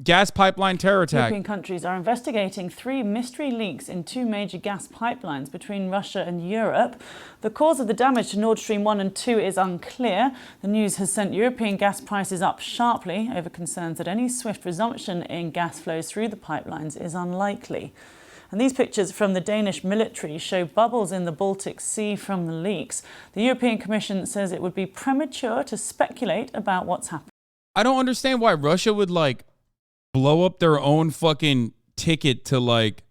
gas pipeline terror attack. European countries are investigating 3 mystery leaks in 2 major gas pipelines between Russia and Europe. The cause of the damage to Nordstream 1 and 2 is unclear. The news has sent European gas prices up sharply over concerns that any swift resumption in gas flows through the pipelines is unlikely. And these pictures from the Danish military show bubbles in the Baltic Sea from the leaks. The European Commission says it would be premature to speculate about what's happening. I don't understand why Russia would, like, blow up their own fucking ticket to, like,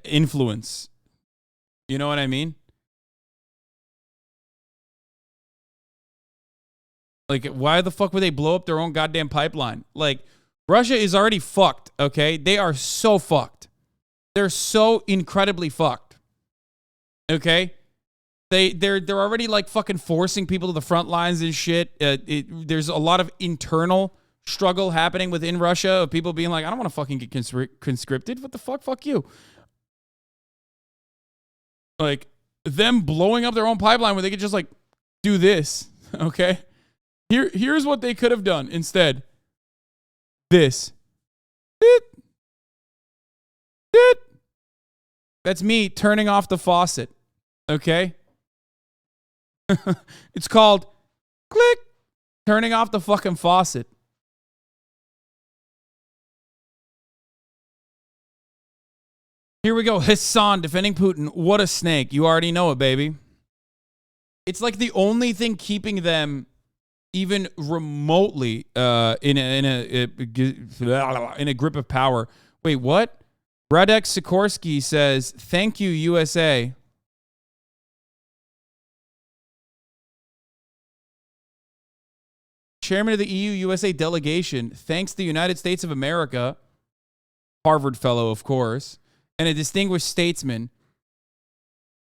influence. You know what I mean? Like, why the fuck would they blow up their own goddamn pipeline? Like, Russia is already fucked, okay? They are so fucked. They're so incredibly fucked. Okay? They're already, like, fucking forcing people to the front lines and shit. There's a lot of internal struggle happening within Russia of people being like, I don't want to fucking get conscripted. What the fuck? Fuck you. Like, them blowing up their own pipeline where they could just, like, do this, okay? Here's what they could have done instead. This. That's me turning off the faucet. Okay? It's called click, turning off the fucking faucet. Here we go. Hasan defending Putin. What a snake. You already know it, baby. It's like the only thing keeping them even remotely in a grip of power. Wait, what? Radek Sikorsky says, "Thank you, USA." Chairman of the EU-USA delegation thanks the United States of America, Harvard fellow, of course, and a distinguished statesman.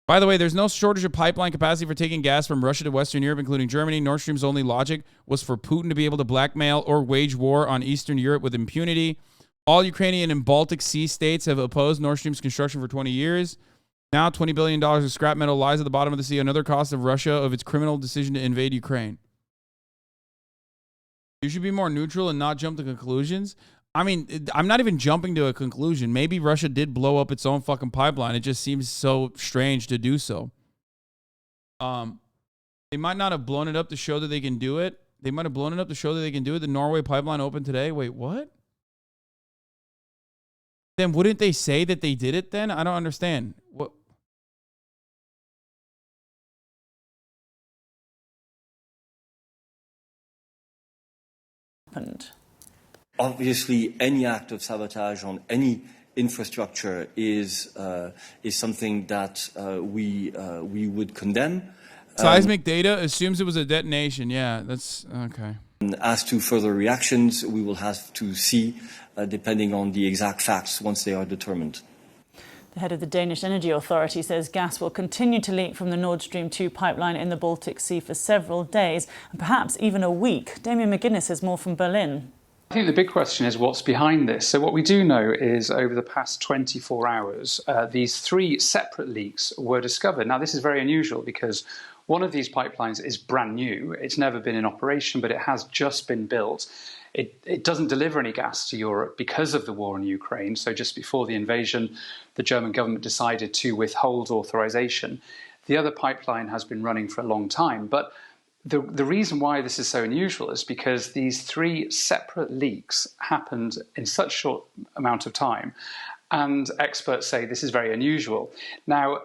By the way, there's no shortage of pipeline capacity for taking gas from Russia to Western Europe, including Germany. Nord Stream's only logic was for Putin to be able to blackmail or wage war on Eastern Europe with impunity. All Ukrainian and Baltic Sea states have opposed Nord Stream's construction for 20 years. Now, $20 billion of scrap metal lies at the bottom of the sea, another cost of Russia of its criminal decision to invade Ukraine. You should be more neutral and not jump to conclusions. I mean, I'm not even jumping to a conclusion. Maybe Russia did blow up its own fucking pipeline. It just seems so strange to do so. They might not have blown it up to show that they can do it. They might have blown it up to show that they can do it. The Norway pipeline opened today. Wait, what? Then wouldn't they say that they did it then? I don't understand. What? Happened. Obviously, any act of sabotage on any infrastructure is something that we would condemn. Seismic data assumes it was a detonation. Yeah, that's okay. As to further reactions, we will have to see, depending on the exact facts, once they are determined. The head of the Danish Energy Authority says gas will continue to leak from the Nord Stream 2 pipeline in the Baltic Sea for several days and perhaps even a week. Damien McGuinness has more from Berlin. I think the big question is what's behind this. So what we do know is over the past 24 hours, these 3 separate leaks were discovered. Now, this is very unusual because one of these pipelines is brand new. It's never been in operation, but it has just been built. It doesn't deliver any gas to Europe because of the war in Ukraine. So just before the invasion, the German government decided to withhold authorization. The other pipeline has been running for a long time, but the reason why this is so unusual is because these 3 separate leaks happened in such a short amount of time, and experts say this is very unusual. Now,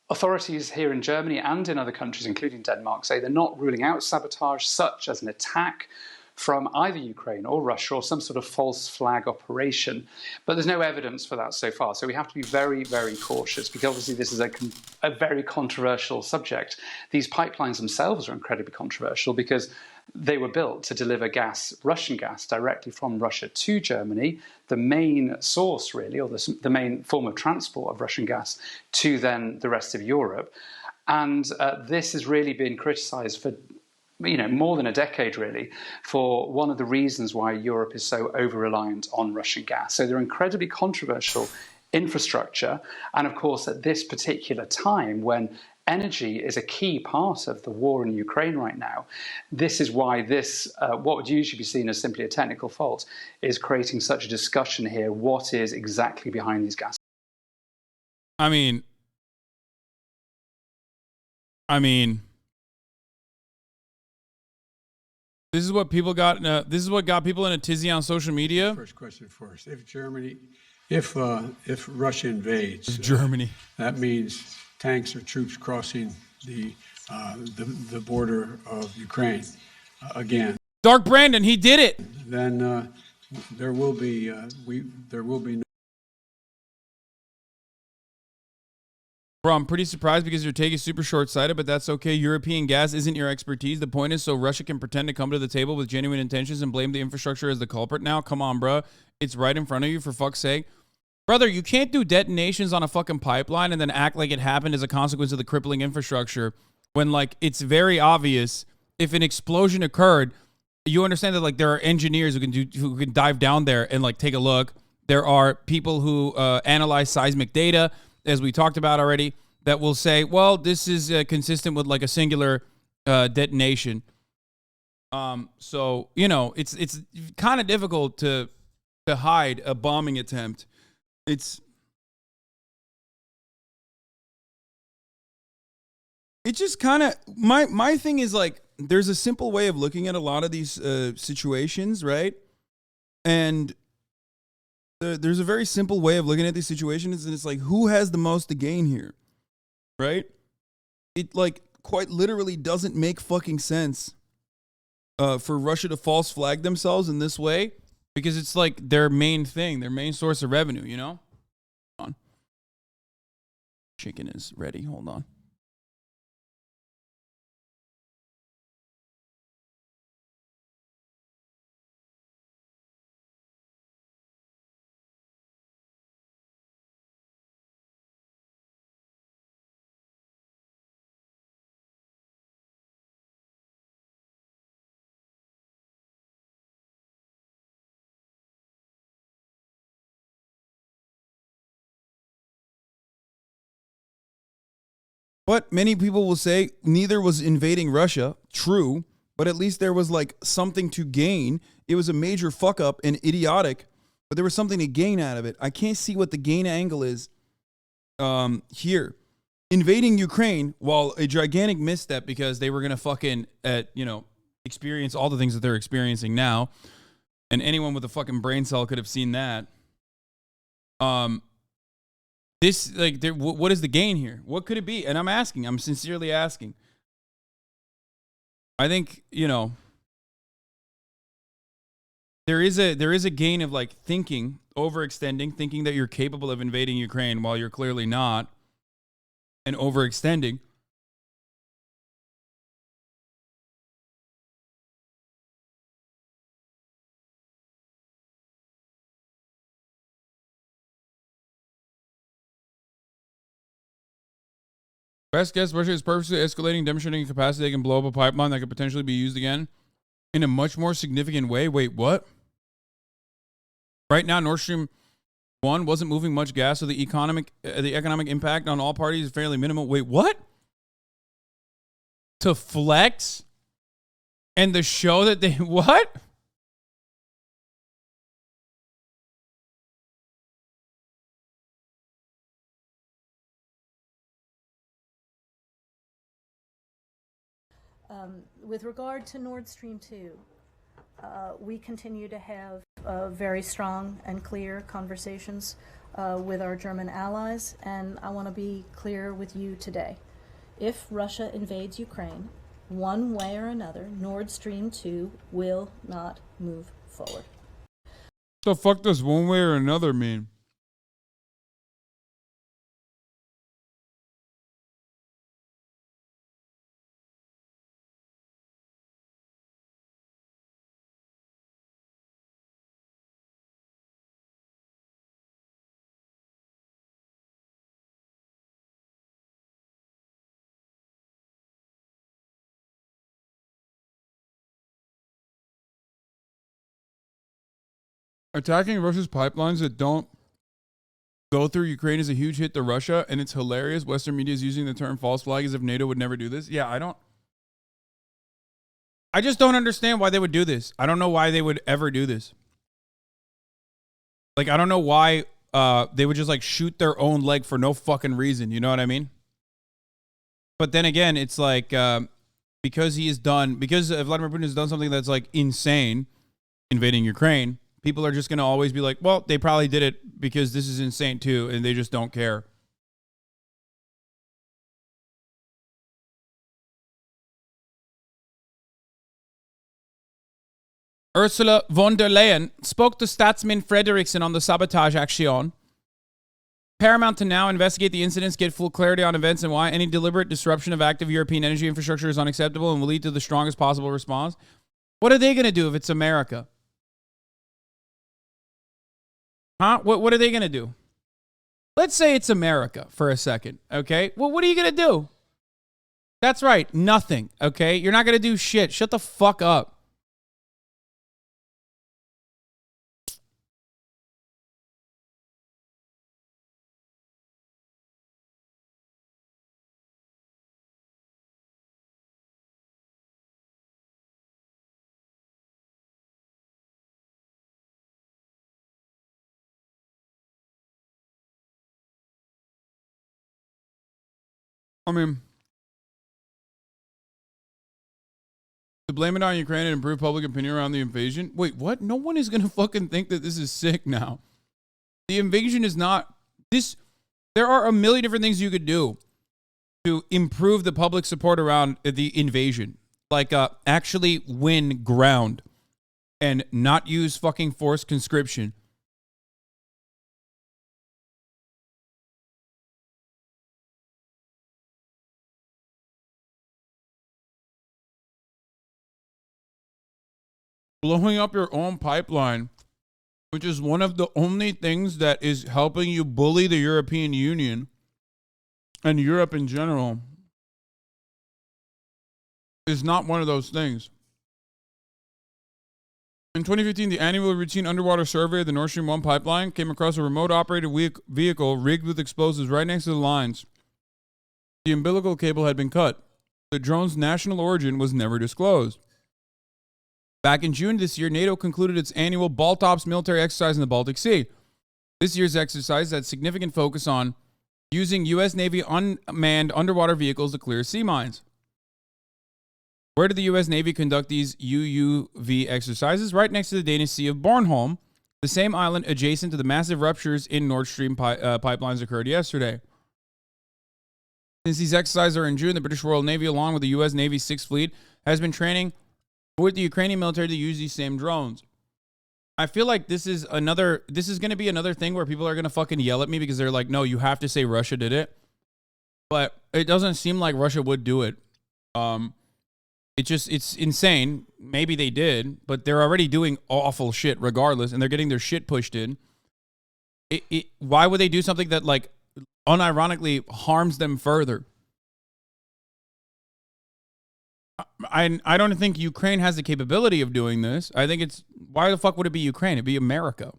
authorities here in Germany and in other countries, including Denmark, say they're not ruling out sabotage such as an attack from either Ukraine or Russia or some sort of false flag operation. But there's no evidence for that so far. So we have to be very, very cautious because obviously this is a very controversial subject. These pipelines themselves are incredibly controversial because they were built to deliver gas, Russian gas, directly from Russia to Germany, the main source really, or the main form of transport of Russian gas to then the rest of Europe. And this has really been criticized for more than a decade, really, for one of the reasons why Europe is so over-reliant on Russian gas. So they're incredibly controversial infrastructure. And of course, at this particular time, when energy is a key part of the war in Ukraine right now. This is why this, what would usually be seen as simply a technical fault, is creating such a discussion here. What is exactly behind these gas? I mean, this is what people got. This is what got people in a tizzy on social media. First question first. If Russia invades Germany, that means tanks or troops crossing the border of Ukraine again. Dark Brandon, he did it. Then there will be no. Bro, I'm pretty surprised because your take is super short-sighted, but that's okay. European gas isn't your expertise. The point is so Russia can pretend to come to the table with genuine intentions and blame the infrastructure as the culprit. Now, come on, bro. It's right in front of you, for fuck's sake. Brother, you can't do detonations on a fucking pipeline and then act like it happened as a consequence of the crippling infrastructure when, like, it's very obvious if an explosion occurred. You understand that, like, there are engineers who can dive down there and, like, take a look. There are people who analyze seismic data, as we talked about already, that will say, well, this is consistent with like a singular detonation. So, you know, it's kind of difficult to hide a bombing attempt. It's just kind of, my thing is like, there's a simple way of looking at a lot of these situations, right? And there's a very simple way of looking at these situations, and it's like, who has the most to gain here, right? It, like, quite literally doesn't make fucking sense for Russia to false flag themselves in this way, because it's like their main thing, their main source of revenue, you know? Hold on. Chicken is ready. Hold on. But many people will say neither was invading Russia true, but at least there was like something to gain. It was a major fuck up and idiotic, but there was something to gain out of it. I can't see what the gain angle is here. Invading Ukraine, while a gigantic misstep because they were going to fucking, experience all the things that they're experiencing now, and anyone with a fucking brain cell could have seen that. This, like, what is the gain here? What could it be? And I'm sincerely asking. I think, there is a gain of, like, thinking, overextending, thinking that you're capable of invading Ukraine while you're clearly not, and overextending. Best guess, Russia is purposely escalating, demonstrating capacity they can blow up a pipeline that could potentially be used again in a much more significant way. Wait, what? Right now, Nordstream 1 wasn't moving much gas, so the economic impact on all parties is fairly minimal. Wait, what? To flex? And the show that they... What? With regard to Nordstream 2, we continue to have very strong and clear conversations with our German allies, and I want to be clear with you today. If Russia invades Ukraine, one way or another, Nord Stream 2 will not move forward. The fuck does one way or another mean? Attacking Russia's pipelines that don't go through Ukraine is a huge hit to Russia, and it's hilarious. Western media is using the term false flag as if NATO would never do this. Yeah, I just don't understand why they would do this. I don't know why they would ever do this. Like, I don't know why they would just like shoot their own leg for no fucking reason. You know what I mean? But then again, it's like because Vladimir Putin has done something that's like insane, invading Ukraine, people are just going to always be like, well, they probably did it because this is insane too, and they just don't care. Ursula von der Leyen spoke to Statsman Frederiksen on the sabotage action. Paramount to now investigate the incidents, get full clarity on events and why any deliberate disruption of active European energy infrastructure is unacceptable and will lead to the strongest possible response. What are they going to do if it's America? Huh? What are they going to do? Let's say it's America for a second, okay? Well, what are you going to do? That's right, nothing, okay? You're not going to do shit. Shut the fuck up. I mean, to blame it on Ukraine and improve public opinion around the invasion? Wait, what? No one is going to fucking think that this is sick now. The invasion is not this. There are a million different things you could do to improve the public support around the invasion. Like actually win ground and not use fucking forced conscription. Blowing up your own pipeline, which is one of the only things that is helping you bully the European Union and Europe in general, is not one of those things. In 2015, the annual routine underwater survey of the Nordstream 1 pipeline came across a remote-operated vehicle rigged with explosives right next to the lines. The umbilical cable had been cut. The drone's national origin was never disclosed. Back in June this year, NATO concluded its annual Baltops military exercise in the Baltic Sea. This year's exercise had significant focus on using U.S. Navy unmanned underwater vehicles to clear sea mines. Where did the U.S. Navy conduct these UUV exercises? Right next to the Danish Sea of Bornholm, the same island adjacent to the massive ruptures in Nord Stream pipelines occurred yesterday. Since these exercises are in June, the British Royal Navy, along with the U.S. Navy's 6th Fleet, has been training with the Ukrainian military to use these same drones. I feel like this is going to be another thing where people are going to fucking yell at me because they're like, no, you have to say Russia did it. But it doesn't seem like Russia would do it. It's insane. Maybe they did, but they're already doing awful shit regardless, and they're getting their shit pushed in. Why would they do something that, like, unironically harms them further? I don't think Ukraine has the capability of doing this. I think why the fuck would it be Ukraine? It'd be America.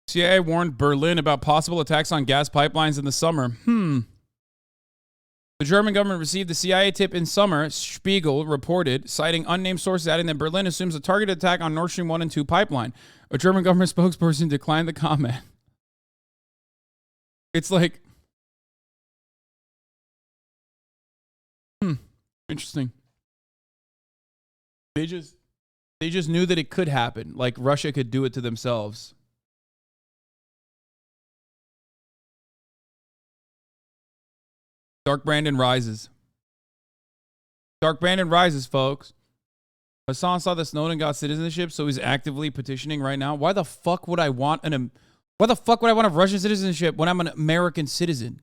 CIA warned Berlin about possible attacks on gas pipelines in the summer. The German government received the CIA tip in summer, Spiegel reported, citing unnamed sources adding that Berlin assumes a targeted attack on Nord Stream 1 and 2 pipeline. A German government spokesperson declined the comment. It's like, interesting. They just knew that it could happen. Like Russia could do it to themselves. Dark Brandon rises. Dark Brandon rises, folks. Hasan saw that Snowden got citizenship, so he's actively petitioning right now. Why the fuck would I want a Russian citizenship when I'm an American citizen?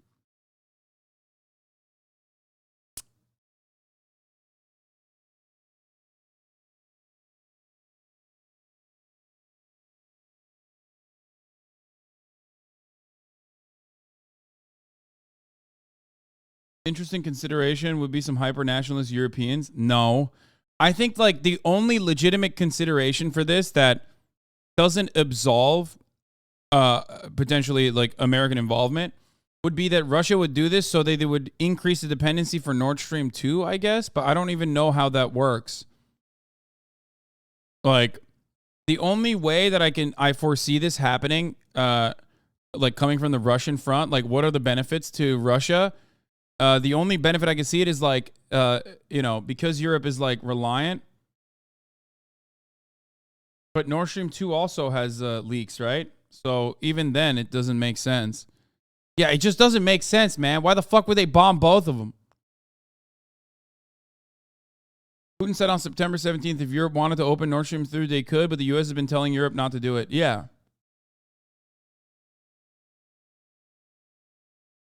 Interesting consideration would be some hyper-nationalist Europeans. No. I think like the only legitimate consideration for this that doesn't absolve potentially like American involvement would be that Russia would do this so they would increase the dependency for Nord Stream 2, I guess, but I don't even know how that works. Like the only way that I foresee this happening, like coming from the Russian front, like what are the benefits to Russia? The only benefit I can see it is like, you know, because Europe is like reliant. But Nord Stream 2 also has leaks, right? So even then, it doesn't make sense. Yeah, it just doesn't make sense, man. Why the fuck would they bomb both of them? Putin said on September 17th, if Europe wanted to open Nord Stream 3, they could, but the U.S. has been telling Europe not to do it. Yeah.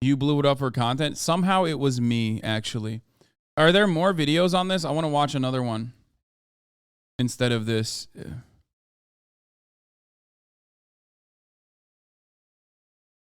You blew it up for content? Somehow it was me, actually. Are there more videos on this? I want to watch another one instead of this.